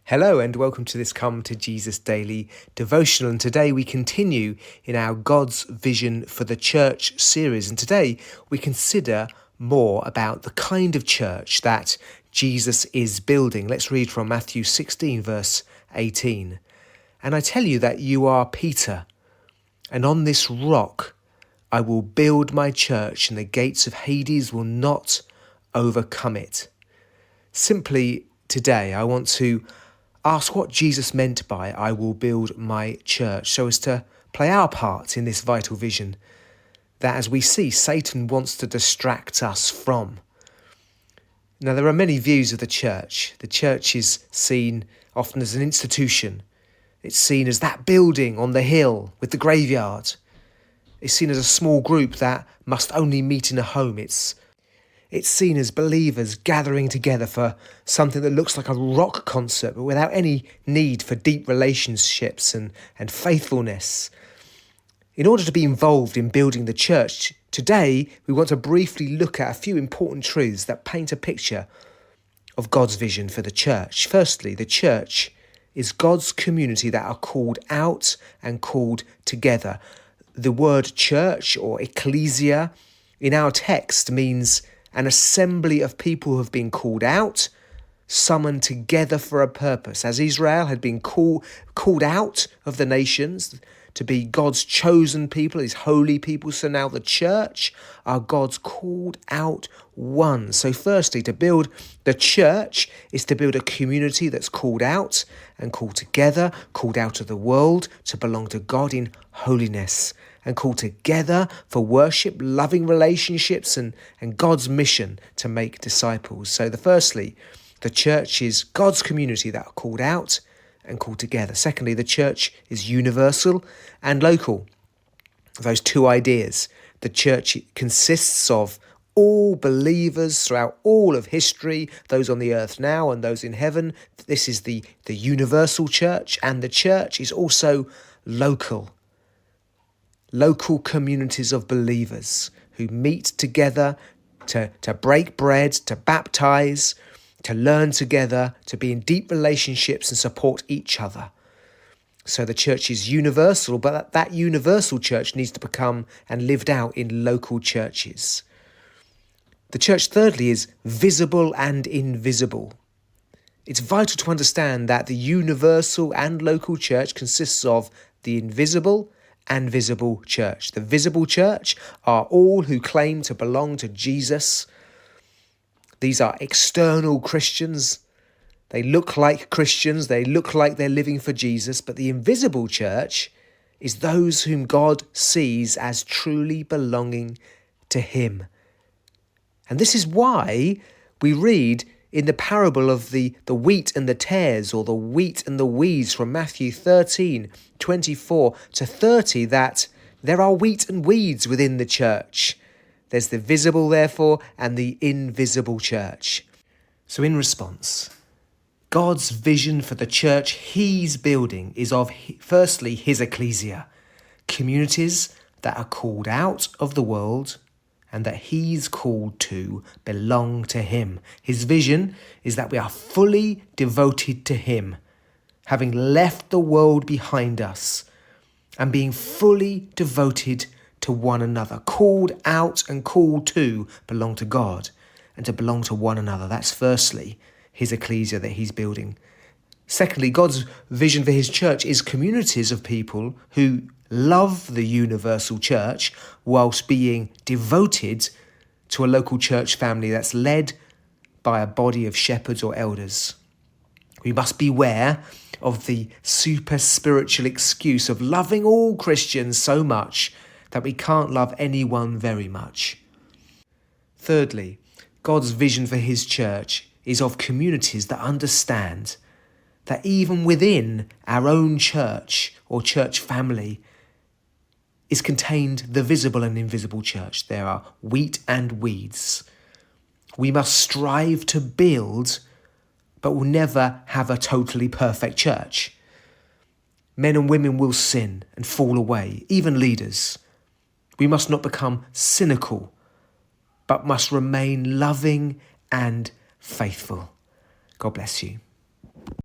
Hello and welcome to this Come to Jesus Daily devotional, and today we continue in our God's Vision for the Church series, and today we consider more about the kind of church that Jesus is building. Let's read from Matthew 16 verse 18. And I tell you that you are Peter, and on this rock I will build my church, and the gates of Hades will not overcome it. Simply today I want to ask what Jesus meant by I will build my church, so as to play our part in this vital vision that, as we see, Satan wants to distract us from. Now, there are many views of the church. The church is seen often as an institution. It's seen as that building on the hill with the graveyard. It's seen as a small group that must only meet in a home. It's seen as believers gathering together for something that looks like a rock concert, but without any need for deep relationships and faithfulness. In order to be involved in building the church, today we want to briefly look at a few important truths that paint a picture of God's vision for the church. Firstly, the church is God's community that are called out and called together. The word church or ecclesia in our text means an assembly of people who have been called out, summoned together for a purpose. As Israel had been called out of the nations to be God's chosen people, his holy people, so now the church are God's called out ones. So firstly, to build the church is to build a community that's called out and called together, called out of the world to belong to God in holiness, and called together for worship, loving relationships, and God's mission to make disciples. So firstly, the church is God's community that are called out and called together. Secondly, the church is universal and local. Those two ideas. The church consists of all believers throughout all of history, those on the earth now and those in heaven. This is the universal church, and the church is also local. Local communities of believers who meet together to break bread, to baptize, to learn together, to be in deep relationships and support each other. So the church is universal, but that universal church needs to become and lived out in local churches. The church, thirdly, is visible and invisible. It's vital to understand that the universal and local church consists of the invisible and visible church. The visible church are all who claim to belong to Jesus. These are external Christians. They look like Christians. They look like they're living for Jesus. But the invisible church is those whom God sees as truly belonging to him. And this is why we read in the parable of the wheat and the tares, or the wheat and the weeds, from Matthew 13, 24 to 30, that there are wheat and weeds within the church. There's the visible, therefore, and the invisible church. So in response, God's vision for the church he's building is of, firstly, his ecclesia, communities that are called out of the world and that he's called to belong to him. His vision is that we are fully devoted to him, having left the world behind us and being fully devoted to one another, called out and called to belong to God and to belong to one another. That's firstly his ecclesia that he's building. Secondly, God's vision for his church is communities of people who love the universal church whilst being devoted to a local church family that's led by a body of shepherds or elders. We must beware of the super spiritual excuse of loving all Christians so much that we can't love anyone very much. Thirdly, God's vision for his church is of communities that understand that even within our own church or church family is contained the visible and invisible church. There are wheat and weeds. We must strive to build, but will never have a totally perfect church. Men and women will sin and fall away, even leaders. We must not become cynical, but must remain loving and faithful. God bless you.